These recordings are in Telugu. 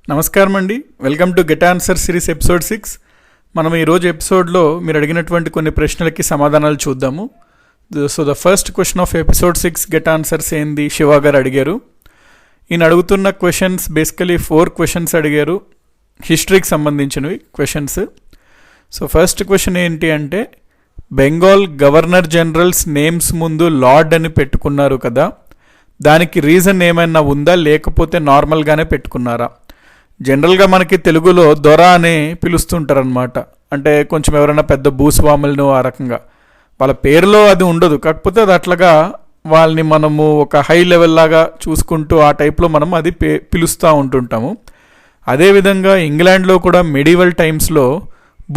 నమస్కారం అండి, welcome to get answer series episode 6. మనం ఈరోజు ఎపిసోడ్లో మీరు అడిగినటువంటి కొన్ని ప్రశ్నలకి సమాధానాలు చూద్దాము. So the first question of episode 6 get answers ఏంది శివ గారు అడిగారు. ఈయన అడుగుతున్న క్వశ్చన్స్ బేసికలీ 4 క్వశ్చన్స్ అడిగారు, హిస్టరీకి సంబంధించినవి క్వశ్చన్స్. సో ఫస్ట్ క్వశ్చన్ ఏంటి అంటే, బెంగాల్ గవర్నర్ జనరల్స్ నేమ్స్ ముందు లార్డ్ అని పెట్టుకున్నారు కదా, దానికి రీజన్ ఏమైనా ఉందా లేకపోతే నార్మల్గానే పెట్టుకున్నారా? జనరల్గా మనకి తెలుగులో దొర అని పిలుస్తుంటారనమాట. అంటే కొంచెం ఎవరైనా పెద్ద భూస్వాములను ఆ రకంగా వాళ్ళ పేరులో అది ఉండదు, కాకపోతే అది అట్లాగా వాళ్ళని మనము ఒక హై లెవెల్ లాగా చూసుకుంటూ ఆ టైప్లో మనం అది పిలుస్తూ ఉంటుంటాము. అదేవిధంగా ఇంగ్లాండ్లో కూడా మెడివల్ టైమ్స్లో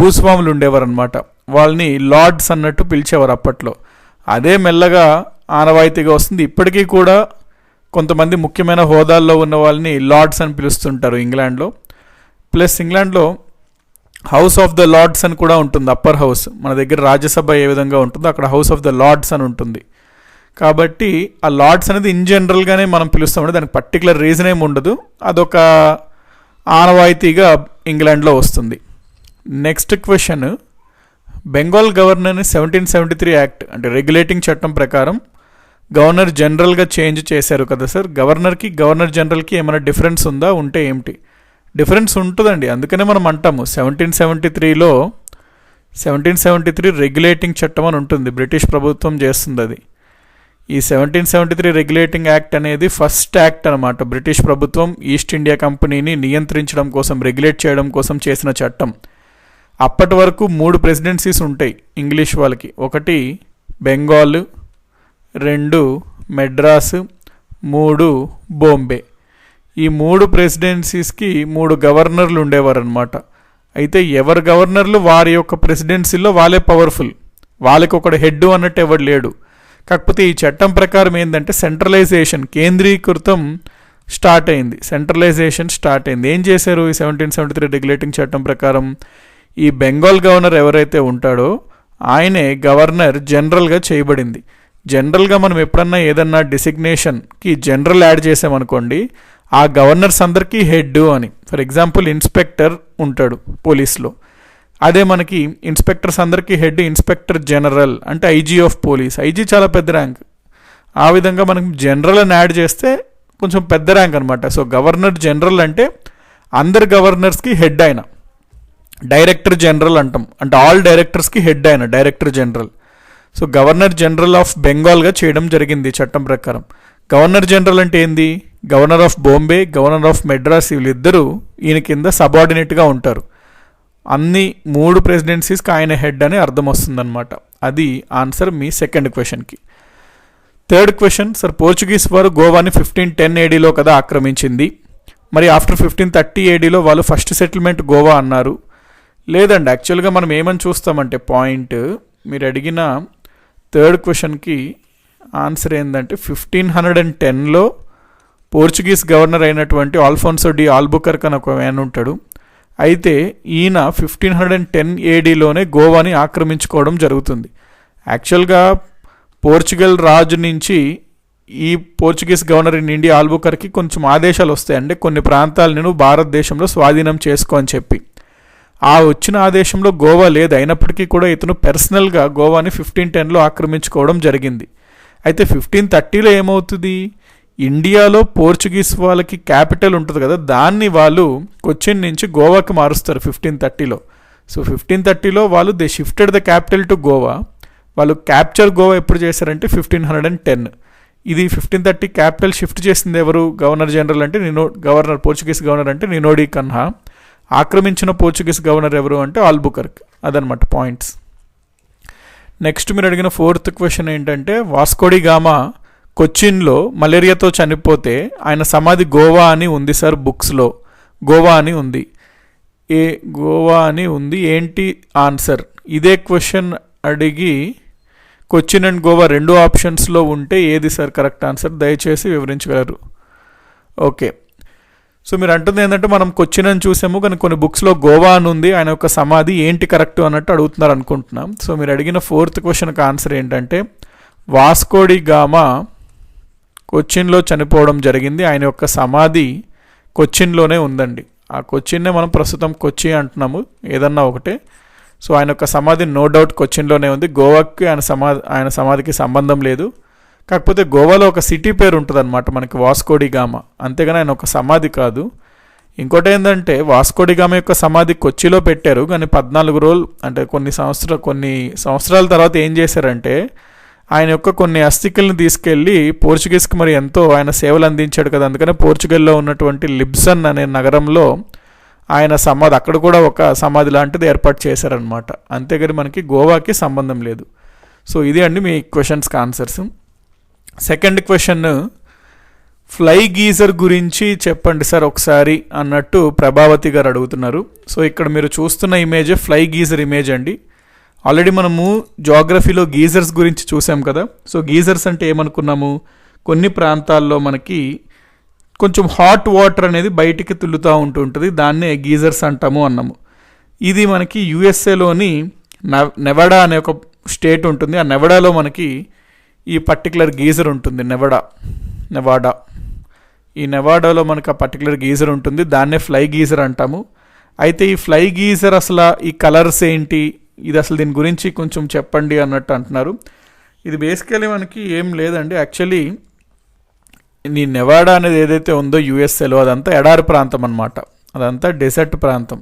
భూస్వాములు ఉండేవారు అనమాట, వాళ్ళని లార్డ్స్ అన్నట్టు పిలిచేవారు అప్పట్లో. అదే మెల్లగా ఆనవాయితీగా వస్తుంది. ఇప్పటికీ కూడా కొంతమంది ముఖ్యమైన హోదాల్లో ఉన్న వాళ్ళని లార్డ్స్ అని పిలుస్తుంటారు ఇంగ్లాండ్లో. ప్లస్ ఇంగ్లాండ్లో హౌస్ ఆఫ్ ద లార్డ్స్ అని కూడా ఉంటుంది, అప్పర్ హౌస్. మన దగ్గర రాజ్యసభ ఏ విధంగా ఉంటుందో అక్కడ హౌస్ ఆఫ్ ద లార్డ్స్ అని ఉంటుంది. కాబట్టి ఆ లార్డ్స్ అనేది ఇన్ జనరల్గానే మనం పిలుస్తామంటే దానికి పర్టికులర్ రీజన్ ఏమి ఉండదు, అదొక ఆనవాయితీగా ఇంగ్లాండ్లో వస్తుంది. నెక్స్ట్ క్వశ్చన్, బెంగాల్ గవర్నర్ని 1773 యాక్ట్ అంటే రెగ్యులేటింగ్ చట్టం ప్రకారం గవర్నర్ జనరల్గా చేంజ్ చేశారు కదా సార్, గవర్నర్కి గవర్నర్ జనరల్కి ఏమైనా డిఫరెన్స్ ఉందా, ఉంటే ఏమిటి? డిఫరెన్స్ ఉంటుందండి, అందుకనే మనం అంటాము 1773 రెగ్యులేటింగ్ చట్టం అని ఉంటుంది, బ్రిటిష్ ప్రభుత్వం చేస్తుంది అది. ఈ 1773 రెగ్యులేటింగ్ యాక్ట్ అనేది ఫస్ట్ యాక్ట్ అనమాట. బ్రిటిష్ ప్రభుత్వం ఈస్ట్ ఇండియా కంపెనీని నియంత్రించడం కోసం, రెగ్యులేట్ చేయడం కోసం చేసిన చట్టం. అప్పటి వరకు 3 ప్రెసిడెన్సీస్ ఉంటాయి ఇంగ్లీష్ వాళ్ళకి. ఒకటి బెంగాల్, 2 మెడ్రాస్, 3 బాంబే. ఈ 3 ప్రెసిడెన్సీస్కి 3 గవర్నర్లు ఉండేవారు అనమాట. అయితే ఎవరి గవర్నర్లు వారి యొక్క ప్రెసిడెన్సీలో వాళ్ళే పవర్ఫుల్, వాళ్ళకి ఒకటి హెడ్ అన్నట్టు ఎవరు లేడు. కాకపోతే ఈ చట్టం ప్రకారం ఏంటంటే సెంట్రలైజేషన్, కేంద్రీకృతం స్టార్ట్ అయింది. ఏం చేశారు ఈ 1773 రెగ్యులేటింగ్ చట్టం ప్రకారం? ఈ బెంగాల్ గవర్నర్ ఎవరైతే ఉంటాడో ఆయనే గవర్నర్ జనరల్గా చేయబడింది. జనరల్గా మనం ఎప్పుడన్నా ఏదన్నా డిసిగ్నేషన్కి జనరల్ యాడ్ చేసామనుకోండి, ఆ గవర్నర్స్ అందరికీ హెడ్ అని. ఫర్ ఎగ్జాంపుల్ ఇన్స్పెక్టర్ ఉంటాడు పోలీస్లో, అదే మనకి ఇన్స్పెక్టర్స్ అందరికీ హెడ్ ఇన్స్పెక్టర్ జనరల్, అంటే ఐజీ ఆఫ్ పోలీస్. ఐజీ చాలా పెద్ద ర్యాంక్. ఆ విధంగా మనకి జనరల్ అని యాడ్ చేస్తే కొంచెం పెద్ద ర్యాంక్ అనమాట. సో గవర్నర్ జనరల్ అంటే అందరు గవర్నర్స్కి హెడ్ ఆయన. డైరెక్టర్ జనరల్ అంటాం, అంటే ఆల్ డైరెక్టర్స్కి హెడ్ ఆయన director general. So governor general of బెంగాల్గా చేయడం జరిగింది చట్టం ప్రకారం. గవర్నర్ జనరల్ అంటే ఏంది? Governor of Bombay, governor of Madras, వీళ్ళిద్దరూ ఈయన కింద సబార్డినేట్గా ఉంటారు. అన్ని 3 ప్రెసిడెన్సీస్కి ఆయన హెడ్ అని అర్థం వస్తుందన్నమాట. అది ఆన్సర్ మీ సెకండ్ క్వశ్చన్కి. థర్డ్ క్వశ్చన్, సార్ పోర్చుగీస్ వారు గోవాని 1510 ADలో కదా ఆక్రమించింది, మరి ఆఫ్టర్ 1530 ADలో వాళ్ళు ఫస్ట్ సెటిల్మెంట్ గోవా అన్నారు. లేదండి, యాక్చువల్గా మనం ఏమని చూస్తామంటే పాయింట్, మీరు అడిగిన థర్డ్ క్వశ్చన్కి ఆన్సర్ ఏంటంటే 1510లో పోర్చుగీస్ గవర్నర్ అయినటువంటి ఆల్ఫోన్సో డి ఆల్బుకర్క్ అని ఒక ఆయన ఉంటాడు. అయితే ఈయన 1510 ADలోనే గోవాని ఆక్రమించుకోవడం జరుగుతుంది. యాక్చువల్గా పోర్చుగల్ రాజు నుంచి ఈ పోర్చుగీస్ గవర్నర్ ఇన్ ఇండియా ఆల్బుకర్కి కొంచెం ఆదేశాలు వస్తాయి, అంటే కొన్ని ప్రాంతాలను భారతదేశంలో స్వాధీనం చేసుకో అని చెప్పి. ఆ వచ్చిన ఆదేశంలో గోవా లేదు, అయినప్పటికీ కూడా ఇతను పర్సనల్గా గోవాని 1510లో ఆక్రమించుకోవడం జరిగింది. అయితే 1530లో ఏమవుతుంది, ఇండియాలో పోర్చుగీస్ వాళ్ళకి క్యాపిటల్ ఉంటుంది కదా, దాన్ని వాళ్ళు కొచ్చిన్ నుంచి గోవాకి మారుస్తారు 1530లో. సో 1530లో వాళ్ళు they shifted the capital to Goa. వాళ్ళు క్యాప్చర్ గోవా ఎప్పుడు చేశారంటే 1510. ఇది 1530 క్యాపిటల్ షిఫ్ట్ చేసింది ఎవరు? గవర్నర్ జనరల్ అంటే పోర్చుగీస్ గవర్నర్ అంటే నినోడి కన్హా. ఆక్రమించిన పోర్చుగీస్ గవర్నర్ ఎవరు అంటే ఆల్బుకర్క్. అదనమాట పాయింట్స్. నెక్స్ట్ మీరు అడిగిన ఫోర్త్ క్వశ్చన్ ఏంటంటే, వాస్కోడి గామా కొచ్చిన్లో మలేరియాతో చనిపోతే ఆయన సమాధి గోవా అని ఉంది సార్, బుక్స్లో గోవా అని ఉంది. గోవా అని ఉంది, ఏంటి ఆన్సర్? ఇదే క్వశ్చన్ అడిగి కొచ్చిన్ అండ్ గోవా 2 ఆప్షన్స్లో ఉంటే ఏది సార్ కరెక్ట్ ఆన్సర్? దయచేసి వివరించగలరు. ఓకే, సో మీరు అంటుంది ఏంటంటే మనం కొచ్చిన్ అని చూసాము, కానీ కొన్ని బుక్స్లో గోవా అని ఉంది, ఆయన యొక్క సమాధి ఏంటి కరెక్ట్ అన్నట్టు అడుగుతున్నారు అనుకుంటున్నాం. సో మీరు అడిగిన ఫోర్త్ క్వశ్చన్కి ఆన్సర్ ఏంటంటే, వాస్కోడి గామా కొచ్చిన్లో చనిపోవడం జరిగింది, ఆయన యొక్క సమాధి కొచ్చిన్లోనే ఉందండి. ఆ కొచ్చిన్నే మనం ప్రస్తుతం కొచ్చి అంటున్నాము, ఏదన్నా ఒకటే. సో ఆయన యొక్క సమాధి నో డౌట్ కొచ్చిన్లోనే ఉంది. గోవాకి ఆయన సమాధికి సంబంధం లేదు. కాకపోతే గోవాలో ఒక సిటీ పేరు ఉంటుంది అనమాట మనకి, వాస్కోడిగామా. అంతేగాని ఆయన ఒక సమాధి కాదు. ఇంకోటి ఏంటంటే వాస్కోడిగామా యొక్క సమాధి కొచ్చిలో పెట్టారు, కానీ 14 రోజులు అంటే కొన్ని సంవత్సరాల తర్వాత ఏం చేశారంటే ఆయన యొక్క కొన్ని అస్థికల్ని తీసుకెళ్ళి పోర్చుగీస్కి మరి ఎంతో ఆయన సేవలు అందించాడు కదా, అందుకని పోర్చుగల్లో ఉన్నటువంటి లిబ్సన్ అనే నగరంలో ఆయన సమాధి, అక్కడ కూడా ఒక సమాధి లాంటిది ఏర్పాటు చేశారనమాట. అంతేగాని మనకి గోవాకి సంబంధం లేదు. సో ఇది అండి మీ క్వశ్చన్స్కి answers. Second question, fly geyser గురించి చెప్పండి సార్ ఒకసారి అన్నట్టు ప్రభావతి గారు అడుగుతున్నారు. సో ఇక్కడ మీరు చూస్తున్న ఇమేజ్ ఫ్లై గీజర్ ఇమేజ్ అండి. ఆల్రెడీ మనము జాగ్రఫీలో గీజర్స్ గురించి చూసాం కదా. సో గీజర్స్ అంటే ఏమనుకున్నాము, కొన్ని ప్రాంతాల్లో మనకి కొంచెం హాట్ వాటర్ అనేది బయటికి తుల్లుతూ ఉంటుంది, దాన్నే గీజర్స్ అంటాము అన్నాము. ఇది మనకి యుఎస్ఏలోని నెవాడా అనే ఒక స్టేట్ ఉంటుంది. ఆ నెవాడాలో మనకి ఈ పర్టికులర్ గీజర్ ఉంటుంది, నెవాడా. ఈ నెవాడాలో మనకు ఆ పర్టికులర్ గీజర్ ఉంటుంది, దాన్నే ఫ్లై గీజర్ అంటాము. అయితే ఈ ఫ్లై గీజర్ అసలు ఈ కలర్స్ ఏంటి, ఇది అసలు దీని గురించి కొంచెం చెప్పండి అన్నట్టు అంటున్నారు. ఇది బేసికలీ మనకి ఏం లేదండి. యాక్చువల్లీ ఈ నెవాడా అనేది ఏదైతే ఉందో యుఎస్ఏలో అదంతా ఎడారి ప్రాంతం అనమాట, అదంతా డెజర్ట్ ప్రాంతం.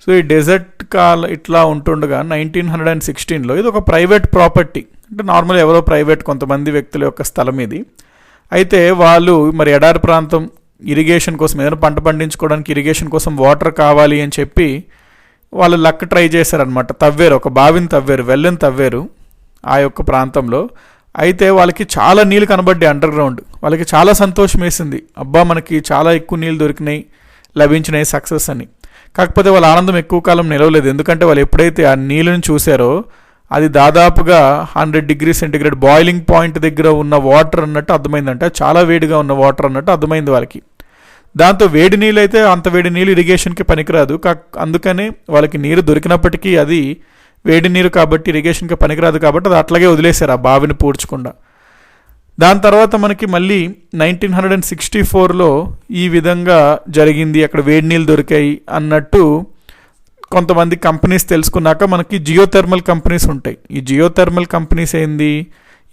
సో ఈ డెజర్ట్ ఇట్లా ఉంటుండగా 1916లో ఇది ఒక ప్రైవేట్ ప్రాపర్టీ, అంటే నార్మల్ ఎవరో ప్రైవేట్ కొంతమంది వ్యక్తుల యొక్క స్థలం ఇది. అయితే వాళ్ళు మరి ఎడారి ప్రాంతం ఇరిగేషన్ కోసం, ఏదైనా పంట పండించుకోవడానికి ఇరిగేషన్ కోసం వాటర్ కావాలి అని చెప్పి వాళ్ళు లక్ ట్రై చేశారనమాట. తవ్వారు, ఒక బావిని తవ్వారు, వెల్లని తవ్వారు ఆ యొక్క ప్రాంతంలో. అయితే వాళ్ళకి చాలా నీళ్ళు కనబడ్డాయి అండర్ గ్రౌండ్. వాళ్ళకి చాలా సంతోషం వేసింది, అబ్బా మనకి చాలా ఎక్కువ నీళ్ళు దొరికినాయి, లభించినాయి, సక్సెస్ అని. కాకపోతే వాళ్ళ ఆనందం ఎక్కువ కాలం నిలవలేదు. ఎందుకంటే వాళ్ళు ఎప్పుడైతే ఆ నీళ్ళని చూసారో అది దాదాపుగా 100 డిగ్రీ సెంటిగ్రేడ్ బాయిలింగ్ పాయింట్ దగ్గర ఉన్న వాటర్ అన్నట్టు అర్థమైందంటే, చాలా వేడిగా ఉన్న వాటర్ అన్నట్టు అర్థమైంది వాళ్ళకి. దాంతో వేడి నీళ్ళు అయితే అంత వేడి నీళ్ళు ఇరిగేషన్కి పనికిరాదు, అందుకనే వాళ్ళకి నీరు దొరికినప్పటికీ అది వేడి నీరు కాబట్టి ఇరిగేషన్కి పనికిరాదు కాబట్టి అది అట్లాగే వదిలేశారు ఆ బావిని పూడ్చకుండా. దాని తర్వాత మనకి మళ్ళీ 1964లో ఈ విధంగా జరిగింది, అక్కడ వేడి నీళ్ళు దొరికాయి అన్నట్టు కొంతమంది కంపెనీస్ తెలుసుకున్నాక మనకి జియోథెర్మల్ కంపెనీస్ ఉంటాయి. ఈ జియోథెర్మల్ కంపెనీస్ ఏంది,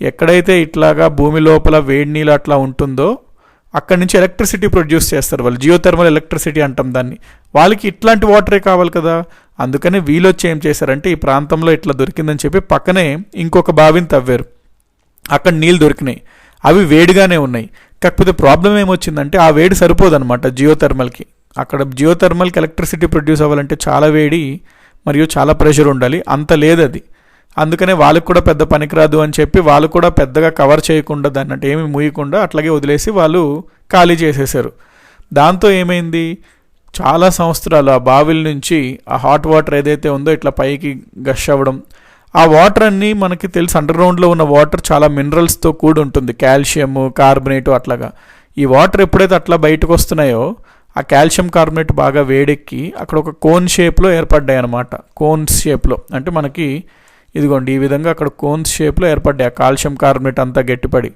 ఎక్కడైతే ఇట్లాగా భూమి లోపల వేడి నీళ్ళు అట్లా ఉంటుందో అక్కడి నుంచి ఎలక్ట్రిసిటీ ప్రొడ్యూస్ చేస్తారు వాళ్ళు, జియోథెర్మల్ ఎలక్ట్రిసిటీ అంటాం దాన్ని. వాళ్ళకి ఇట్లాంటి వాటరే కావాలి కదా, అందుకని వీళ్ళు వచ్చి ఏం చేశారంటే ఈ ప్రాంతంలో ఇట్లా దొరికిందని చెప్పి పక్కనే ఇంకొక బావిని తవ్వారు, అక్కడ నీళ్ళు దొరికినాయి, అవి వేడిగానే ఉన్నాయి. కాకపోతే ప్రాబ్లం ఏమొచ్చిందంటే ఆ వేడి సరిపోదన్నమాట జియోథెర్మల్కి. అక్కడ జియోథెర్మల్కి ఎలక్ట్రిసిటీ ప్రొడ్యూస్ అవ్వాలంటే చాలా వేడి మరియు చాలా ప్రెషర్ ఉండాలి, అంత లేదు అది. అందుకనే వాళ్ళకి కూడా పెద్ద పనికిరాదు అని చెప్పి వాళ్ళు కూడా పెద్దగా కవర్ చేయకుండా దాన్ని అంటే ఏమి మూయకుండా అట్లాగే వదిలేసి వాళ్ళు ఖాళీ చేసేసారు. దాంతో ఏమైంది, చాలా సంవత్సరాలు ఆ బావిల నుంచి ఆ హాట్ వాటర్ ఏదైతే ఉందో ఇట్లా పైకి గష్ అవ్వడం. ఆ వాటర్ అన్నీ మనకి తెలుసు, అండర్ గ్రౌండ్లో ఉన్న వాటర్ చాలా మినరల్స్తో కూడి ఉంటుంది, కాల్షియము, కార్బొనేటు అట్లాగా. ఈ వాటర్ ఎప్పుడైతే అట్లా బయటకు వస్తున్నాయో ఆ కాల్షియం కార్బొనేట్ బాగా వేడెక్కి అక్కడ ఒక కోన్ షేప్లో ఏర్పడ్డాయి అన్నమాట. కోన్స్ షేప్లో అంటే మనకి ఇదిగోండి ఈ విధంగా అక్కడ కోన్స్ షేప్లో ఏర్పడ్డాయి ఆ కాల్షియం కార్బొనేట్ అంతా గట్టిపడి.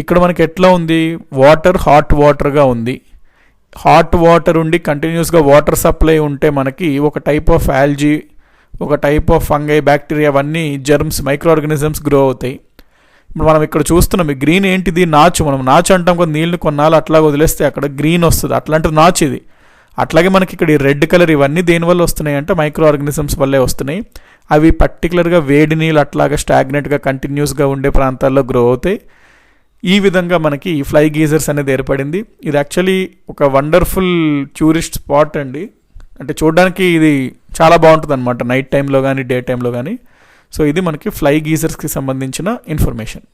ఇక్కడ మనకి ఎట్లా ఉంది, వాటర్ హాట్ వాటర్గా ఉంది. హాట్ వాటర్ ఉండి కంటిన్యూస్గా వాటర్ సప్లై ఉంటే మనకి ఒక టైప్ ఆఫ్ ఆల్జీ, ఒక టైప్ ఆఫ్ ఫంగై, బ్యాక్టీరియా, అవన్నీ జర్మ్స్, మైక్రో ఆర్గానిజమ్స్ గ్రో అవుతాయి. ఇప్పుడు మనం ఇక్కడ చూస్తున్నాం ఈ గ్రీన్ ఏంటిది, నాచు. మనం నాచు అంటాం కదా, నీళ్ళని కొన్నాళ్ళు అట్లా వదిలేస్తే అక్కడ గ్రీన్ వస్తుంది, అట్లాంటిది నాచు ఇది. అట్లాగే మనకి ఇక్కడ ఈ రెడ్ కలర్ ఇవన్నీ దేనివల్ల వస్తున్నాయి అంటే మైక్రో ఆర్గానిజమ్స్ వల్లే వస్తున్నాయి. అవి పర్టికులర్గా వేడి నీళ్ళు అట్లాగా స్టాగ్నెట్గా కంటిన్యూస్గా ఉండే ప్రాంతాల్లో గ్రో అవుతాయి. ఈ విధంగా మనకి ఫ్లై గీజర్స్ అనేది ఏర్పడింది. ఇది యాక్చువల్లీ ఒక వండర్ఫుల్ టూరిస్ట్ స్పాట్ అండి, అంటే చూడడానికి ఇది చాలా బాగుంటుంది అనమాట నైట్ టైంలో కానీ డే టైంలో కానీ. సో ఇది మనకి ఫ్లై గీజర్స్కి సంబంధించిన ఇన్ఫర్మేషన్.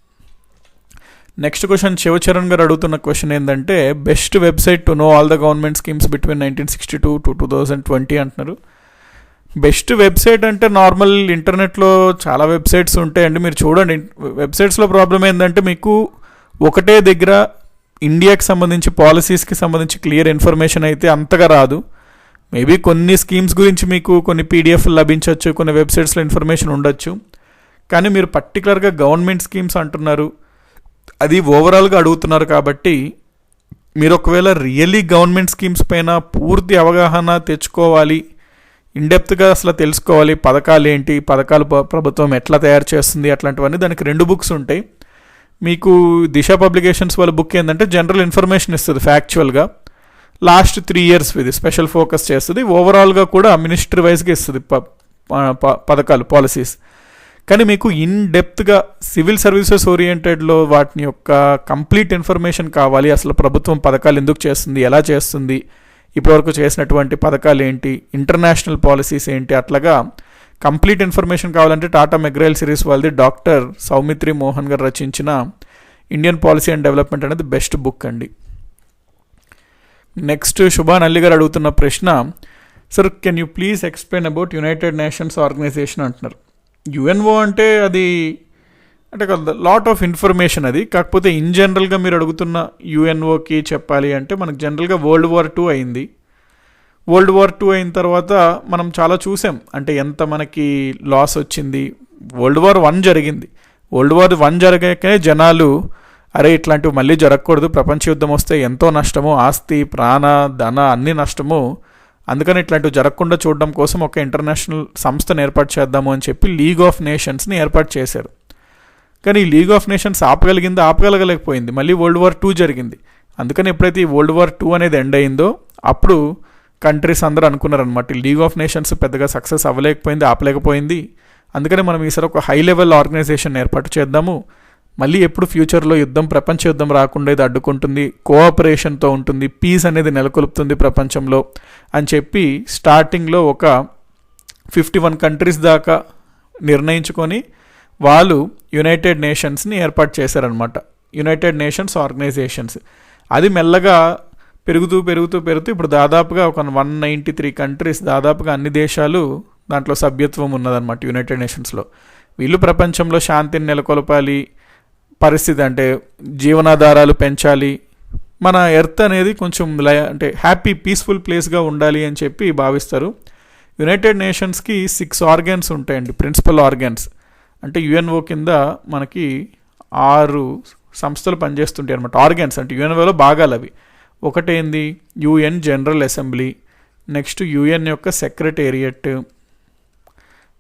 నెక్స్ట్ క్వశ్చన్ శివచరణ్ గారు అడుగుతున్న క్వశ్చన్ ఏంటంటే, best website to know all the government schemes between 1962 to 2020 అంటున్నారు. బెస్ట్ వెబ్సైట్ అంటే నార్మల్ ఇంటర్నెట్లో చాలా వెబ్సైట్స్ ఉంటాయండి, మీరు చూడండి. వెబ్సైట్స్లో ప్రాబ్లం ఏంటంటే మీకు ఒకటే దగ్గర ఇండియాకి సంబంధించి పాలసీస్కి సంబంధించి క్లియర్ ఇన్ఫర్మేషన్ అయితే అంతగా రాదు. మేబీ కొన్ని స్కీమ్స్ గురించి మీకు కొన్ని పీడిఎఫ్లు లభించవచ్చు, కొన్ని వెబ్సైట్స్లో ఇన్ఫర్మేషన్ ఉండొచ్చు. కానీ మీరు పర్టికులర్గా గవర్నమెంట్ స్కీమ్స్ అంటున్నారు, అది ఓవరాల్గా అడుగుతున్నారు కాబట్టి మీరు ఒకవేళ రియల్లీ గవర్నమెంట్ స్కీమ్స్ పైన పూర్తి అవగాహన తెచ్చుకోవాలి, ఇన్డెప్త్గా అసలు తెలుసుకోవాలి పథకాలు ఏంటి, పథకాలు ప్రభుత్వం ఎట్లా తయారు చేస్తుంది అట్లాంటివన్నీ, దానికి 2 బుక్స్ ఉంటాయి. మీకు దిశ పబ్లికేషన్స్ వాళ్ళ బుక్ ఏంటంటే జనరల్ ఇన్ఫర్మేషన్ ఇస్తుంది ఫ్యాక్చువల్గా, లాస్ట్ 3 years ఇది స్పెషల్ ఫోకస్ చేస్తుంది, ఓవరాల్గా కూడా మినిస్ట్రీ వైజ్గా ఇస్తుంది పథకాలు, పాలసీస్. కానీ మీకు ఇన్ డెప్త్గా సివిల్ సర్వీసెస్ ఓరియంటెడ్లో వాటిని యొక్క కంప్లీట్ ఇన్ఫర్మేషన్ కావాలి, అసలు ప్రభుత్వం పథకాలు ఎందుకు చేస్తుంది, ఎలా చేస్తుంది, ఇప్పటివరకు చేసినటువంటి పథకాలు ఏంటి, ఇంటర్నేషనల్ పాలసీస్ ఏంటి, అట్లాగా కంప్లీట్ ఇన్ఫర్మేషన్ కావాలంటే టాటా మెగ్రైల్ సిరీస్ వాళ్ళది డాక్టర్ సౌమిత్రి మోహన్ గారు రచించిన ఇండియన్ పాలసీ అండ్ డెవలప్మెంట్ అనేది బెస్ట్ బుక్ అండి. నెక్స్ట్ శుభాన్ అల్లి గారు అడుగుతున్న ప్రశ్న, sir can you please explain about United Nations organisation అంటున్నారు. యుఎన్ఓ అంటే అది అంటే లాట్ ఆఫ్ ఇన్ఫర్మేషన్ అది, కాకపోతే ఇన్ జనరల్గా మీరు అడుగుతున్న యుఎన్ఓకి చెప్పాలి అంటే మనకు జనరల్గా World War II అయింది. World War II అయిన తర్వాత మనం చాలా చూసాం, అంటే ఎంత మనకి లాస్ వచ్చింది. World War I జరిగింది, World War I జరిగాకే జనాలు అరే ఇట్లాంటివి మళ్ళీ జరగకూడదు, ప్రపంచ యుద్ధం వస్తే ఎంతో నష్టము, ఆస్తి ప్రాణ ధన అన్ని నష్టము, అందుకని ఇట్లాంటివి జరగకుండా చూడడం కోసం ఒక ఇంటర్నేషనల్ సంస్థను ఏర్పాటు చేద్దాము అని చెప్పి లీగ్ ఆఫ్ నేషన్స్ని ఏర్పాటు చేశారు. కానీ ఈ లీగ్ ఆఫ్ నేషన్స్ ఆపగలగలేకపోయింది, మళ్ళీ World War II జరిగింది. అందుకని ఎప్పుడైతే ఈ World War II అనేది ఎండ్ అయిందో అప్పుడు కంట్రీస్ అందరూ అనుకున్నారనమాట లీగ్ ఆఫ్ నేషన్స్ పెద్దగా సక్సెస్ అవ్వలేకపోయింది, ఆపలేకపోయింది, అందుకని మనం ఈసారి ఒక హై లెవెల్ ఆర్గనైజేషన్ ఏర్పాటు చేద్దాము, మళ్ళీ ఎప్పుడు ఫ్యూచర్లో యుద్ధం, ప్రపంచ యుద్ధం రాకుండా ఇది అడ్డుకుంటుంది, కోఆపరేషన్తో ఉంటుంది, పీస్ అనేది నెలకొల్పుతుంది ప్రపంచంలో అని చెప్పి స్టార్టింగ్లో ఒక 51 కంట్రీస్ దాకా నిర్ణయించుకొని వాళ్ళు యునైటెడ్ నేషన్స్ని ఏర్పాటు చేశారనమాట, యునైటెడ్ నేషన్స్ ఆర్గనైజేషన్స్. అది మెల్లగా పెరుగుతూ ఇప్పుడు దాదాపుగా ఒక 193 కంట్రీస్, దాదాపుగా అన్ని దేశాలు దాంట్లో సభ్యత్వం ఉన్నదన్నమాట యునైటెడ్ నేషన్స్లో. వీళ్ళు ప్రపంచంలో శాంతిని నెలకొల్పాలి, పరిస్థితి అంటే జీవనాధారాలు పెంచాలి, మన ఎర్త్ అనేది కొంచెం అంటే హ్యాపీ పీస్ఫుల్ ప్లేస్గా ఉండాలి అని చెప్పి భావిస్తారు. యునైటెడ్ నేషన్స్కి 6 ఆర్గాన్స్ ఉంటాయండి, ప్రిన్సిపల్ ఆర్గాన్స్. అంటే యుఎన్ఓ కింద మనకి 6 సంస్థలు పనిచేస్తుంటాయి అనమాట, ఆర్గాన్స్ అంటే యుఎన్ఓలో భాగాలు అవి. ఒకటేంది UN general assembly, next UN యొక్క secretariat,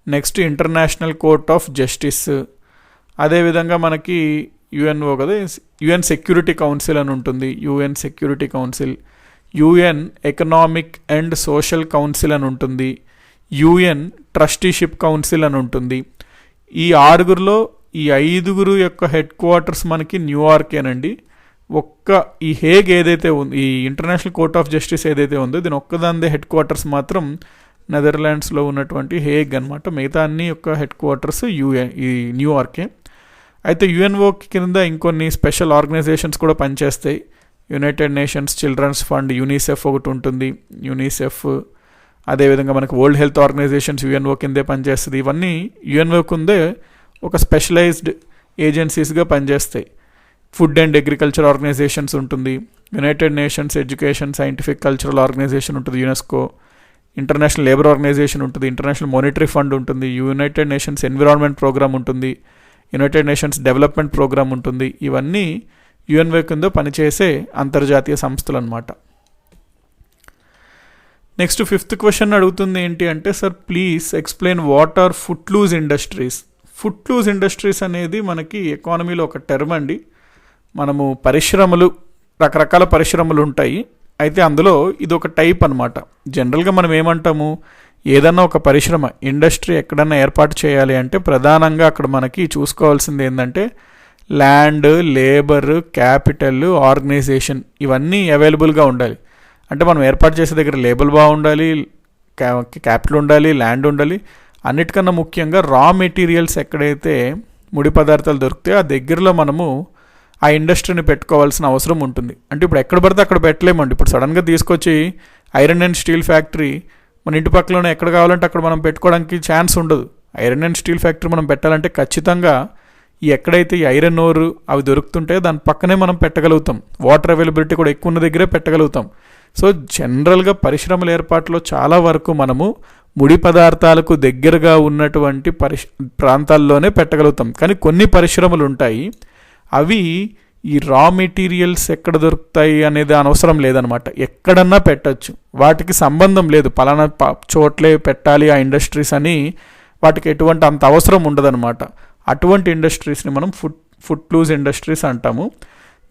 next international court of justice, అదేవిధంగా మనకి యుఎన్ఓ కదా యుఎన్ సెక్యూరిటీ కౌన్సిల్ అని ఉంటుంది, UN security council, UN economic and social council అని ఉంటుంది, యుఎన్ ట్రస్టీషిప్ కౌన్సిల్ అని ఉంటుంది. ఈ 6గురిలో ఈ 5గురు యొక్క హెడ్ క్వార్టర్స్ మనకి న్యూయార్కేనండి. ఈ హేగ్ ఏదైతే ఉంది, ఈ ఇంటర్నేషనల్ కోర్ట్ ఆఫ్ జస్టిస్ ఏదైతే ఉందో దీని ఒక్కదానిదే హెడ్ క్వార్టర్స్ మాత్రం నెదర్లాండ్స్లో ఉన్నటువంటి హేగ్ అనమాట, మిగతా అన్ని యొక్క హెడ్ క్వార్టర్స్ ఈ న్యూయార్కే. అయితే యుఎన్ఓ కింద ఇంకొన్ని స్పెషల్ ఆర్గనైజేషన్స్ కూడా పనిచేస్తాయి. United Nations children's fund, UNICEF ఒకటి ఉంటుంది, యూనిసెఫ్. అదేవిధంగా మనకి వరల్డ్ హెల్త్ ఆర్గనైజేషన్స్ యుఎన్ఓ కిందే పనిచేస్తుంది. ఇవన్నీ యుఎన్ఓ కిందే ఒక స్పెషలైజ్డ్ ఏజెన్సీస్గా పనిచేస్తాయి. ఫుడ్ అండ్ అగ్రికల్చర్ ఆర్గనైజేషన్స్ ఉంటుంది, United Nations education scientific cultural organisation ఉంటుంది, యునెస్కో, ఇంటర్నేషనల్ లేబర్ ఆర్గనైజేషన్ ఉంటుంది, ఇంటర్నేషనల్ మానిటరీ ఫండ్ ఉంటుంది, యునైటెడ్ నేషన్స్ ఎన్విరాన్మెంట్ ప్రోగ్రామ్ ఉంటుంది, యునైటెడ్ నేషన్స్ డెవలప్మెంట్ ప్రోగ్రామ్ ఉంటుంది. ఇవన్నీ యుఎన్ఓ కింద పనిచేసే అంతర్జాతీయ సంస్థలు అన్నమాట. నెక్స్ట్ 5th క్వశ్చన్ అడుగుతుంది ఏంటి అంటే, sir please explain what are footloose industries. Footloose industries అనేది మనకి ఎకానమీలో ఒక టర్మ్ అండి. మనము పరిశ్రమలు, రకరకాల పరిశ్రమలు ఉంటాయి, అయితే అందులో ఇది ఒక టైప్ అనమాట. జనరల్గా మనం ఏమంటాము, ఏదన్నా ఒక పరిశ్రమ ఇండస్ట్రీ ఎక్కడన్నా ఏర్పాటు చేయాలి అంటే ప్రధానంగా అక్కడ మనకి చూసుకోవాల్సింది ఏంటంటే ల్యాండ్, లేబర్, క్యాపిటల్, ఆర్గనైజేషన్ ఇవన్నీ అవైలబుల్గా ఉండాలి. అంటే మనం ఏర్పాటు చేసే దగ్గర లేబర్ బాగుండాలి, క్యాపిటల్ ఉండాలి, ల్యాండ్ ఉండాలి, అన్నిటికన్నా ముఖ్యంగా రా మెటీరియల్స్ ఎక్కడైతే ముడి పదార్థాలు దొరికితే ఆ దగ్గరలో మనము ఆ ఇండస్ట్రీని పెట్టుకోవాల్సిన అవసరం ఉంటుంది. అంటే ఇప్పుడు ఎక్కడ పడితే అక్కడ పెట్టలేమండి. ఇప్పుడు సడన్గా తీసుకొచ్చి ఐరన్ అండ్ స్టీల్ ఫ్యాక్టరీ మన ఇంటి పక్కలోనే ఎక్కడ కావాలంటే అక్కడ మనం పెట్టుకోవడానికి ఛాన్స్ ఉండదు. ఐరన్ అండ్ స్టీల్ ఫ్యాక్టరీ మనం పెట్టాలంటే ఖచ్చితంగా ఎక్కడైతే ఈ ఐరన్ ఓర్ అవి దొరుకుతుంటాయో దాని పక్కనే మనం పెట్టగలుగుతాం. వాటర్ అవైలబిలిటీ కూడా ఎక్కువ ఉన్న దగ్గరే పెట్టగలుగుతాం. సో జనరల్గా పరిశ్రమల ఏర్పాటులో చాలా వరకు మనము ముడి పదార్థాలకు దగ్గరగా ఉన్నటువంటి ప్రాంతాల్లోనే పెట్టగలుగుతాం. కానీ కొన్ని పరిశ్రమలు ఉంటాయి, అవి ఈ రా మెటీరియల్స్ ఎక్కడ దొరుకుతాయి అనేది అనవసరం లేదనమాట, ఎక్కడన్నా పెట్టచ్చు, వాటికి సంబంధం లేదు పలానా చోట్లే పెట్టాలి ఆ ఇండస్ట్రీస్ అని, వాటికి ఎటువంటి అంత అవసరం ఉండదన్నమాట. అటువంటి ఇండస్ట్రీస్ని మనం ఫుట్ లూజ్ ఇండస్ట్రీస్ అంటాము.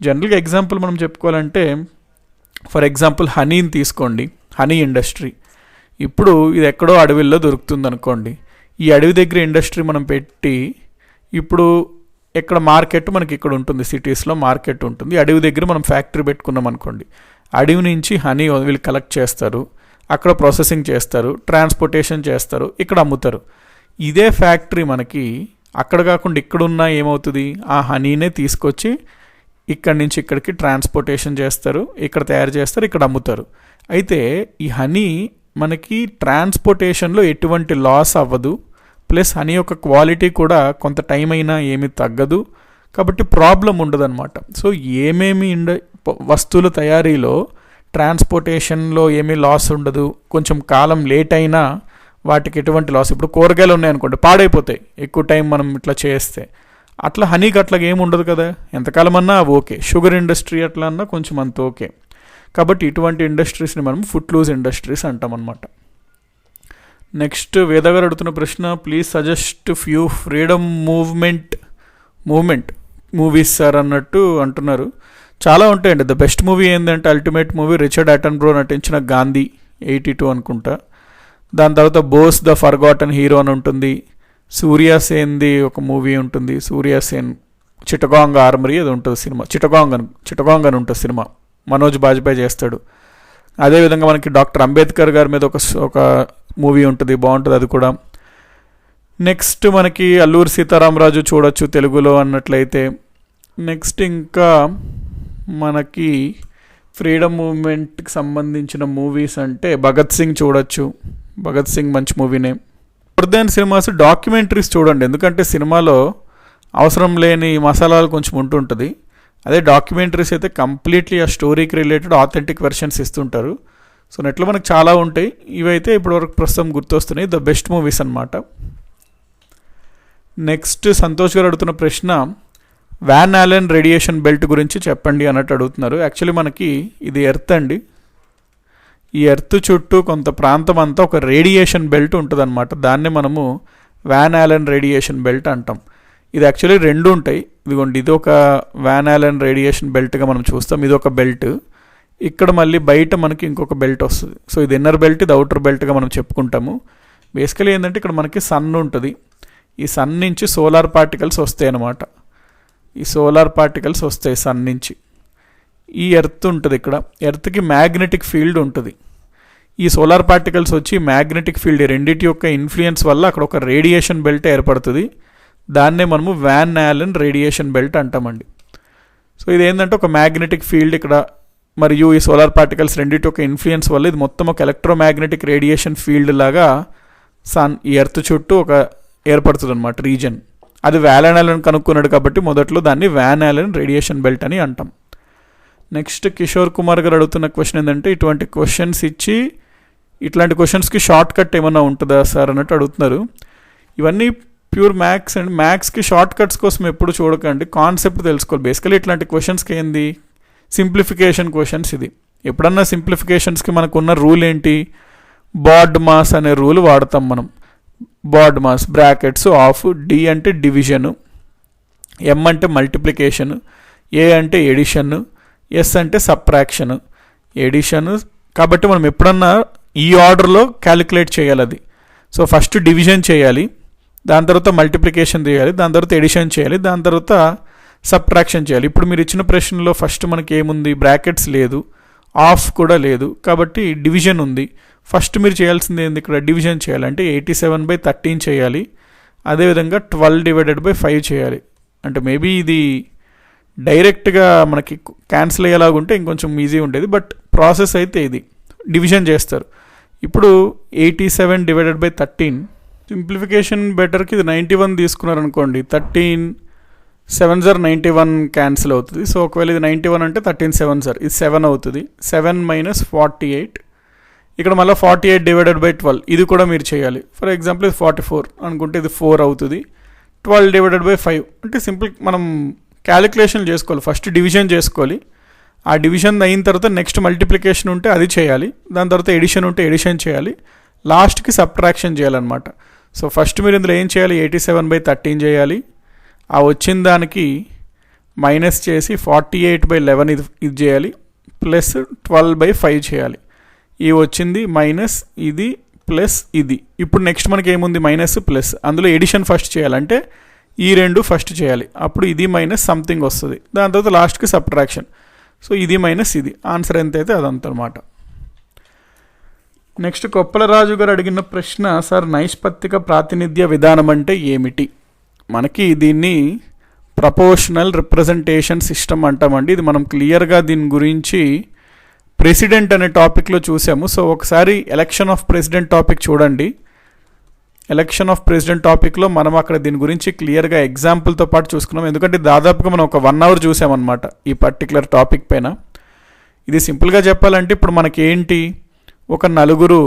జనరల్గా ఎగ్జాంపుల్ మనం చెప్పుకోవాలంటే, ఫర్ ఎగ్జాంపుల్ హనీని తీసుకోండి, హనీ ఇండస్ట్రీ. ఇప్పుడు ఇది ఎక్కడో అడవిల్లో దొరుకుతుంది అనుకోండి, ఈ అడవి దగ్గర ఇండస్ట్రీ మనం పెట్టి, ఇప్పుడు ఎక్కడ మార్కెట్ మనకి ఇక్కడ ఉంటుంది, సిటీస్లో మార్కెట్ ఉంటుంది, అడవి దగ్గర మనం ఫ్యాక్టరీ పెట్టుకున్నాం అనుకోండి, అడవి నుంచి హనీ వీళ్ళు కలెక్ట్ చేస్తారు, అక్కడ ప్రాసెసింగ్ చేస్తారు, ట్రాన్స్పోర్టేషన్ చేస్తారు, ఇక్కడ అమ్ముతారు. ఇదే ఫ్యాక్టరీ మనకి అక్కడ కాకుండా ఇక్కడున్న ఏమవుతుంది, ఆ హనీనే తీసుకొచ్చి ఇక్కడి నుంచి ఇక్కడికి ట్రాన్స్పోర్టేషన్ చేస్తారు, ఇక్కడ తయారు చేస్తారు, ఇక్కడ అమ్ముతారు. అయితే ఈ హనీ మనకి ట్రాన్స్పోర్టేషన్లో ఎటువంటి లాస్ అవ్వదు, ప్లస్ హనీ యొక్క క్వాలిటీ కూడా కొంత టైం అయినా ఏమీ తగ్గదు, కాబట్టి ప్రాబ్లం ఉండదన్నమాట. సో ఏమేమి వస్తువుల తయారీలో ట్రాన్స్పోర్టేషన్లో ఏమీ లాస్ ఉండదు, కొంచెం కాలం లేట్ అయినా వాటికి ఎటువంటి లాస్. ఇప్పుడు కూరగాయలు ఉన్నాయనుకోండి, పాడైపోతాయి ఎక్కువ టైం మనం ఇట్లా చేస్తే, అట్లా హనీకి అట్లా ఏమి ఉండదు కదా, ఎంతకాలం అన్నా అవి ఓకే. షుగర్ ఇండస్ట్రీ అట్లా అన్నా కొంచెం అంత ఓకే. కాబట్టి ఇటువంటి ఇండస్ట్రీస్ని మనం ఫుట్ లూజ్ ఇండస్ట్రీస్ అంటాం అన్నమాట. నెక్స్ట్ వేదగారు అడుగుతున్న ప్రశ్న, please suggest few freedom movement movies sir అన్నట్టు అంటున్నారు. చాలా ఉంటాయండి. ద బెస్ట్ మూవీ ఏంటంటే అల్టిమేట్ మూవీ రిచర్డ్ అటన్బ్రో నటించిన గాంధీ 82 అనుకుంటా. దాని తర్వాత బోస్ ద ఫర్గాటన్ హీరో అని ఉంటుంది. సూర్యాసేన్ది ఒక మూవీ ఉంటుంది, సూర్యాసేన్ చిటగాంగ్ ఆర్మరీ అది ఉంటుంది సినిమా, చిటగాంగ్ అని ఉంటుంది సినిమా, మనోజ్ బాజ్పేయి చేస్తాడు. అదేవిధంగా మనకి డాక్టర్ అంబేద్కర్ గారి మీద ఒక మూవీ ఉంటుంది, బాగుంటుంది అది కూడా. నెక్స్ట్ మనకి అల్లూరి సీతారామరాజు చూడొచ్చు తెలుగులో అన్నట్లయితే. నెక్స్ట్ ఇంకా మనకి ఫ్రీడమ్ మూవ్మెంట్కి సంబంధించిన మూవీస్ అంటే భగత్ సింగ్ చూడొచ్చు, భగత్ సింగ్ మంచి మూవీనే. ఉర్దైన్ సినిమాస్ డాక్యుమెంటరీస్ చూడండి, ఎందుకంటే సినిమాలో అవసరం లేని మసాలాలు కొంచెం ఉంటుంటుంది. అదే డాక్యుమెంటరీస్ అయితే కంప్లీట్లీ ఆ స్టోరీకి రిలేటెడ్ ఆథెంటిక్ వెర్షన్స్ ఇస్తుంటారు. సో నెట్లో మనకు చాలా ఉంటాయి. ఇవైతే ఇప్పటివరకు ప్రస్తుతం గుర్తొస్తున్నాయి, ద బెస్ట్ మూవీస్ అన్నమాట. నెక్స్ట్ సంతోష్ గారు అడుగుతున్న ప్రశ్న, వ్యాన్ ఆలెన్ రేడియేషన్ బెల్ట్ గురించి చెప్పండి అన్నట్టు అడుగుతున్నారు. యాక్చువల్లీ మనకి ఇది ఎర్త్ అండి, ఈ ఎర్త్ చుట్టూ కొంత ప్రాంతం అంతా ఒక రేడియేషన్ బెల్ట్ ఉంటుంది అనమాట, దాన్నే మనము వ్యాన్ ఆలెన్ రేడియేషన్ బెల్ట్ అంటాం. ఇది యాక్చువల్లీ రెండు ఉంటాయి, ఇదిగోండి ఇది ఒక వ్యాన్ ఆలెన్ రేడియేషన్ బెల్ట్గా మనం చూస్తాం, ఇది ఒక బెల్ట్, ఇక్కడ మళ్ళీ బయట మనకి ఇంకొక బెల్ట్ వస్తుంది. సో ఇది ఇన్నర్ బెల్ట్, ఇది అవుటర్ బెల్ట్గా మనం చెప్పుకుంటాము. బేసికలీ ఏంటంటే ఇక్కడ మనకి సన్ ఉంటుంది, ఈ సన్ నుంచి సోలార్ పార్టికల్స్ వస్తాయి అన్నమాట, ఈ సోలార్ పార్టికల్స్ వస్తాయి సన్ నుంచి. ఈ ఎర్త్ ఉంటుంది, ఇక్కడ ఎర్త్కి మ్యాగ్నెటిక్ ఫీల్డ్ ఉంటుంది, ఈ సోలార్ పార్టికల్స్ వచ్చి మ్యాగ్నెటిక్ ఫీల్డ్ రెండింటి యొక్క ఇన్ఫ్లుయెన్స్ వల్ల అక్కడ ఒక రేడియేషన్ బెల్ట్ ఏర్పడుతుంది, దాన్నే మనము వ్యాన్ ఆలెన్ రేడియేషన్ బెల్ట్ అంటామండి. సో ఇది ఏంటంటే ఒక మ్యాగ్నెటిక్ ఫీల్డ్ ఇక్కడ మరియు ఈ సోలార్ పార్టికల్స్ రెండింటి యొక్క ఇన్ఫ్లుయెన్స్ వల్ల ఇది మొత్తం ఒక ఎలక్ట్రోమాగ్నెటిక్ రేడియేషన్ ఫీల్డ్ లాగా ఈ ఎర్త్ చుట్టూ ఒక ఏర్పడుతుంది అనమాట రీజన్. అది వ్యాన్ ఆలెన్ కనుక్కున్నాడు కాబట్టి మొదట్లో దాన్ని వ్యాన్ ఆలెన్ రేడియేషన్ బెల్ట్ అని అంటాం. నెక్స్ట్ కిషోర్ కుమార్ గారు అడుగుతున్న క్వశ్చన్ ఏంటంటే, ఇటువంటి క్వశ్చన్స్ ఇచ్చి ఇట్లాంటి క్వశ్చన్స్కి షార్ట్ కట్ ఏమన్నా ఉంటుందా సార్ అన్నట్టు అడుగుతున్నారు. ఇవన్నీ ప్యూర్ మ్యాథ్స్ అండ్ మ్యాథ్స్కి షార్ట్ కట్స్ కోసం ఎప్పుడు చూడకండి, కాన్సెప్ట్ తెలుసుకోవాలి. బేసికలీ ఇట్లాంటి క్వశ్చన్స్కి ఏంది సింప్లిఫికేషన్ క్వశ్చన్స్. ఇది ఎప్పుడన్నా సింప్లిఫికేషన్స్కి మనకున్న రూల్ ఏంటి, బాడ్ మాస్ అనే రూల్ వాడతాం మనం. BODMAS brackets of, D అంటే డివిజను, ఎం అంటే మల్టిప్లికేషన్, ఏ అంటే ఎడిషన్, ఎస్ అంటే సబ్ట్రాక్షన్, ఎడిషన్. కాబట్టి మనం ఎప్పుడన్నా ఈ ఆర్డర్లో క్యాలిక్యులేట్ చేయాలి అది. సో ఫస్ట్ డివిజన్ చేయాలి, దాని తర్వాత మల్టిప్లికేషన్ చేయాలి, దాని తర్వాత ఎడిషన్ చేయాలి, దాని తర్వాత సబ్ట్రాక్షన్ చేయాలి. ఇప్పుడు మీరు ఇచ్చిన ప్రశ్నలో ఫస్ట్ మనకి ఏముంది, బ్రాకెట్స్ లేదు, ఆఫ్ కూడా లేదు, కాబట్టి డివిజన్ ఉంది. ఫస్ట్ మీరు చేయాల్సింది ఏంది, ఇక్కడ డివిజన్ చేయాలంటే 87/13 చేయాలి, అదేవిధంగా 12/5 చేయాలి. అంటే మేబీ ఇది డైరెక్ట్గా మనకి క్యాన్సిల్ అయ్యేలాగుంటే ఇంకొంచెం ఈజీ ఉండేది, బట్ ప్రాసెస్ అయితే ఇది డివిజన్ చేస్తారు. ఇప్పుడు 87/13 సింప్లిఫికేషన్ బెటర్కి ఇది 91 తీసుకున్నారనుకోండి, 13 7s are 91 క్యాన్సిల్ అవుతుంది. సో ఒకవేళ ఇది 91 అంటే 13 7s are ఇది 7 అవుతుంది. 7 - 48, ఇక్కడ మళ్ళీ 48/12 ఇది కూడా మీరు చేయాలి. ఫర్ ఎగ్జాంపుల్ ఇది 44 అనుకుంటే ఇది 4 అవుతుంది. 12/5 అంటే సింపుల్ మనం క్యాలిక్యులేషన్ చేసుకోవాలి. ఫస్ట్ డివిజన్ చేసుకోవాలి. ఆ డివిజన్ అయిన తర్వాత నెక్స్ట్ మల్టిప్లికేషన్ ఉంటే అది చేయాలి. దాని తర్వాత ఎడిషన్ ఉంటే ఎడిషన్ చేయాలి. లాస్ట్కి సబ్ట్రాక్షన్ చేయాలన్నమాట. సో ఫస్ట్ మీరు ఇందులో ఏం చేయాలి, 87/13 చేయాలి. ఆ వచ్చిన దానికి మైనస్ చేసి 48/11 ఇది చేయాలి, ప్లస్ 12/5 చేయాలి. ఈ వచ్చింది మైనస్ ఇది ప్లస్ ఇది. ఇప్పుడు నెక్స్ట్ మనకి ఏముంది, మైనస్ ప్లస్. అందులో ఎడిషన్ ఫస్ట్ చేయాలంటే ఈ రెండు ఫస్ట్ చేయాలి. అప్పుడు ఇది మైనస్ సంథింగ్ వస్తుంది. దాని తర్వాత లాస్ట్కి సబ్ట్రాక్షన్. సో ఇది మైనస్ ఇది. ఆన్సర్ ఎంత అయితే అదంతనమాట. నెక్స్ట్ కొప్పలరాజు గారు అడిగిన ప్రశ్న, సార్ నైష్పత్తిక ప్రాతినిధ్య విధానం అంటే ఏమిటి? మనకి దీన్ని ప్రపోర్షనల్ రిప్రజెంటేషన్ సిస్టమ్ అంటామండి. ఇది మనం క్లియర్గా దీని గురించి ప్రెసిడెంట్ అనే టాపిక్లో చూసాము. సో ఒకసారి ఎలక్షన్ ఆఫ్ ప్రెసిడెంట్ టాపిక్ చూడండి. ఎలక్షన్ ఆఫ్ ప్రెసిడెంట్ టాపిక్లో మనం అక్కడ దీని గురించి క్లియర్గా ఎగ్జాంపుల్తో పాటు చూసుకున్నాం. ఎందుకంటే దాదాపుగా మనం ఒక 1 అవర్ చూసామన్నమాట ఈ పర్టికులర్ టాపిక్ పైన. ఇది సింపుల్గా చెప్పాలంటే ఇప్పుడు మనకి ఏంటి, ఒక నలుగురు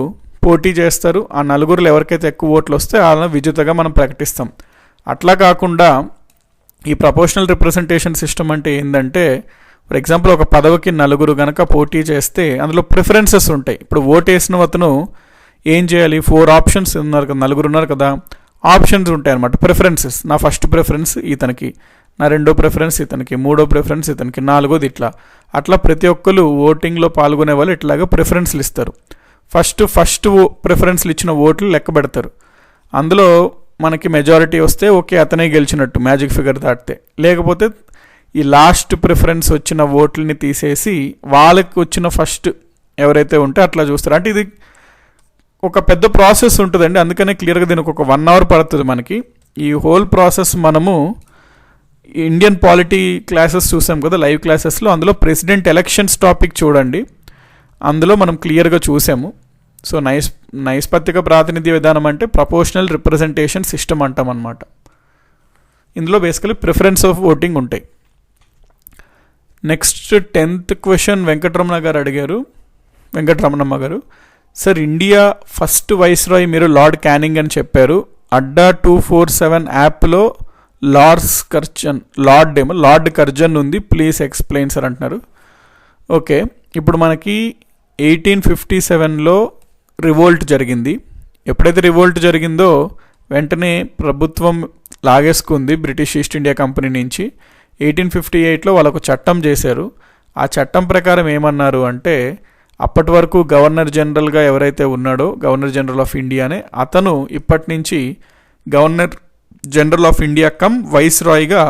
పోటీ చేస్తారు. ఆ నలుగురులో ఎవరికైతే ఎక్కువ ఓట్లు వస్తే వాళ్ళని విజేతగా మనం ప్రకటిస్తాం. అట్లా కాకుండా ఈ ప్రపోర్షనల్ రిప్రజెంటేషన్ సిస్టమ్ అంటే ఏంటంటే, ఫర్ ఎగ్జాంపుల్ ఒక పదవికి నలుగురు కనుక పోటీ చేస్తే అందులో ప్రిఫరెన్సెస్ ఉంటాయి. ఇప్పుడు ఓటు వేసిన అతను ఏం చేయాలి, 4 ఆప్షన్స్ ఉన్నారు కదా, నలుగురు ఉన్నారు కదా, ఆప్షన్స్ ఉంటాయి అనమాట. ప్రిఫరెన్సెస్, నా ఫస్ట్ ప్రిఫరెన్స్ ఇతనికి, నా రెండో ప్రిఫరెన్స్ ఇతనికి, మూడో ప్రిఫరెన్స్ ఇతనికి, నాలుగోది ఇట్లా. అట్లా ప్రతి ఒక్కరు ఓటింగ్లో పాల్గొనే వాళ్ళు ఇట్లాగా ప్రిఫరెన్స్లు ఇస్తారు. ఫస్ట్ ప్రిఫరెన్స్లు ఇచ్చిన ఓట్లు లెక్క పెడతారు. అందులో మనకి మెజారిటీ వస్తే ఓకే అతనే గెలిచినట్టు, మ్యాజిక్ ఫిగర్ దాటితే. లేకపోతే ఈ లాస్ట్ ప్రిఫరెన్స్ వచ్చిన ఓట్లని తీసేసి వాళ్ళకి వచ్చిన ఫస్ట్ ఎవరైతే ఉంటే అట్లా చూస్తారు. అంటే ఇది ఒక పెద్ద ప్రాసెస్ ఉంటుందండి. అందుకనే క్లియర్గా దీనికి ఒక 1 అవర్ పడుతుంది మనకి. ఈ హోల్ ప్రాసెస్ మనము ఇండియన్ పాలిటీ క్లాసెస్ చూసాం కదా, లైవ్ క్లాసెస్లో. అందులో ప్రెసిడెంట్ ఎలక్షన్స్ టాపిక్ చూడండి, అందులో మనం క్లియర్గా చూసాము. సో నైష్పత్తిక ప్రాతినిధ్య విధానం అంటే ప్రపోర్షనల్ రిప్రజెంటేషన్ సిస్టమ్ అంటాం అన్నమాట. ఇందులో బేసికలీ ప్రిఫరెన్స్ ఆఫ్ ఓటింగ్ ఉంటాయి. నెక్స్ట్ 10th క్వశ్చన్ వెంకటరమణ గారు అడిగారు, వెంకటరమణమ్మ గారు. సార్ ఇండియా ఫస్ట్ వైస్రాయ్ మీరు లార్డ్ క్యానింగ్ అని చెప్పారు. అడ్డా 247 యాప్లో లార్డ్ కర్జన్ ఉంది, ప్లీజ్ ఎక్స్ప్లెయిన్ సార్ అంటున్నారు. ఓకే, ఇప్పుడు మనకి 1857లో రివోల్ట్ జరిగింది. ఎప్పుడైతే రివోల్ట్ జరిగిందో వెంటనే ప్రభుత్వం లాగేసుకుంది బ్రిటిష్ ఈస్ట్ ఇండియా కంపెనీ నుంచి. 1858లో వాళ్ళకు చట్టం చేశారు. ఆ చట్టం ప్రకారం ఏమన్నారు అంటే, అప్పటి వరకు గవర్నర్ జనరల్గా ఎవరైతే ఉన్నాడో, గవర్నర్ జనరల్ ఆఫ్ ఇండియానే, అతను ఇప్పటి నుంచి governor general of India cum వైస్రాయ్గా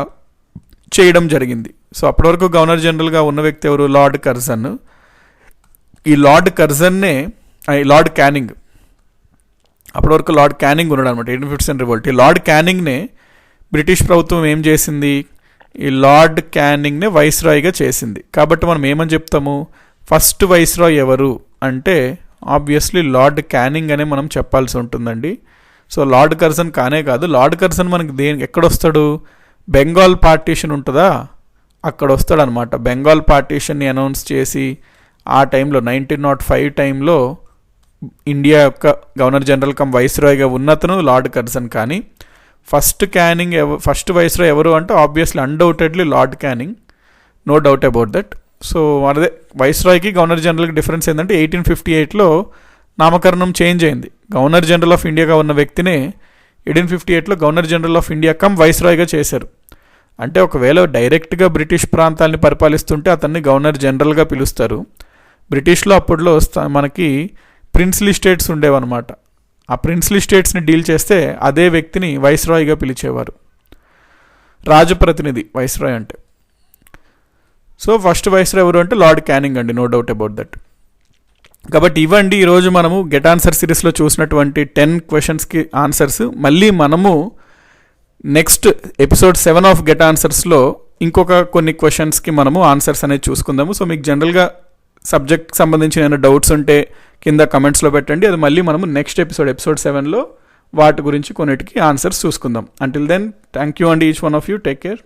చేయడం జరిగింది. సో అప్పటి వరకు గవర్నర్ జనరల్గా ఉన్న వ్యక్తి ఎవరు, లార్డ్ కర్జన్. ఈ లార్డ్ క్యానింగ్, అప్పటి వరకు లార్డ్ క్యానింగ్ ఉన్నాడు అనమాట. 1857 రివోల్ట్. ఈ లార్డ్ క్యానింగ్నే బ్రిటిష్ ప్రభుత్వం ఏం చేసింది, ఈ లార్డ్ క్యానింగ్నే వైస్రాయ్గా చేసింది. కాబట్టి మనం ఏమని చెప్తాము, ఫస్ట్ వైస్రాయ్ ఎవరు అంటే ఆబ్వియస్లీ లార్డ్ క్యానింగ్ అనే మనం చెప్పాల్సి ఉంటుందండి. సో లార్డ్ కర్జన్ కానే కాదు, లార్డ్ కర్జన్ మనకి ఎక్కడొస్తాడు, బెంగాల్ పార్టీషన్ ఉంటుందా అక్కడ వస్తాడనమాట. బెంగాల్ పార్టీషన్ని అనౌన్స్ చేసి ఆ టైంలో 1905 టైంలో ఇండియా యొక్క గవర్నర్ జనరల్ కమ్ వైస్రాయ్గా ఉన్నతను లార్డ్ కర్జన్. కానీ ఫస్ట్ వైస్రాయ్ ఎవరు అంటే obviously undoubtedly lord Canning, no doubt about that. So అదే వైస్రాయ్కి గవర్నర్ జనరల్కి డిఫరెన్స్ ఏంటంటే 1858లో నామకరణం చేంజ్ అయింది. గవర్నర్ జనరల్ ఆఫ్ ఇండియాగా ఉన్న వ్యక్తినే 1858లో governor general of India cum వైస్రాయ్గా చేశారు. అంటే ఒకవేళ డైరెక్ట్గా బ్రిటిష్ ప్రాంతాలని పరిపాలిస్తుంటే అతన్ని గవర్నర్ జనరల్గా పిలుస్తారు. బ్రిటిష్లో అప్పట్లో మనకి ప్రిన్స్లీ స్టేట్స్ ఉండేవన్నమాట. ఆ ప్రిన్స్లీ స్టేట్స్ని డీల్ చేస్తే అదే వ్యక్తిని వైస్రాయ్గా పిలిచేవారు, రాజప్రతినిధి వైస్రాయ్ అంటే. సో ఫస్ట్ వైస్రాయ్ ఎవరు అంటే లార్డ్ క్యానింగ్ అండి, నో డౌట్ అబౌట్ దట్. కాబట్టి ఇవ్వండి ఈరోజు మనము గెట్ ఆన్సర్ సిరీస్లో చూసినటువంటి 10 క్వశ్చన్స్కి ఆన్సర్స్. మళ్ళీ మనము నెక్స్ట్ ఎపిసోడ్ 7 ఆఫ్ గెట్ ఆన్సర్స్లో ఇంకొక కొన్ని క్వశ్చన్స్కి మనము ఆన్సర్స్ అనేది చూసుకుందాము. సో మీకు జనరల్గా సబ్జెక్ట్కి సంబంధించిన ఏమైనా డౌట్స్ ఉంటే కింద కమెంట్స్లో పెట్టండి. అది మళ్ళీ మనము నెక్స్ట్ ఎపిసోడ్ 7లో వాటి గురించి కొన్నిటికి ఆన్సర్స్ చూసుకుందాం. అంటిల్ దెన్ థ్యాంక్ యూ అండి each one of you. Take care.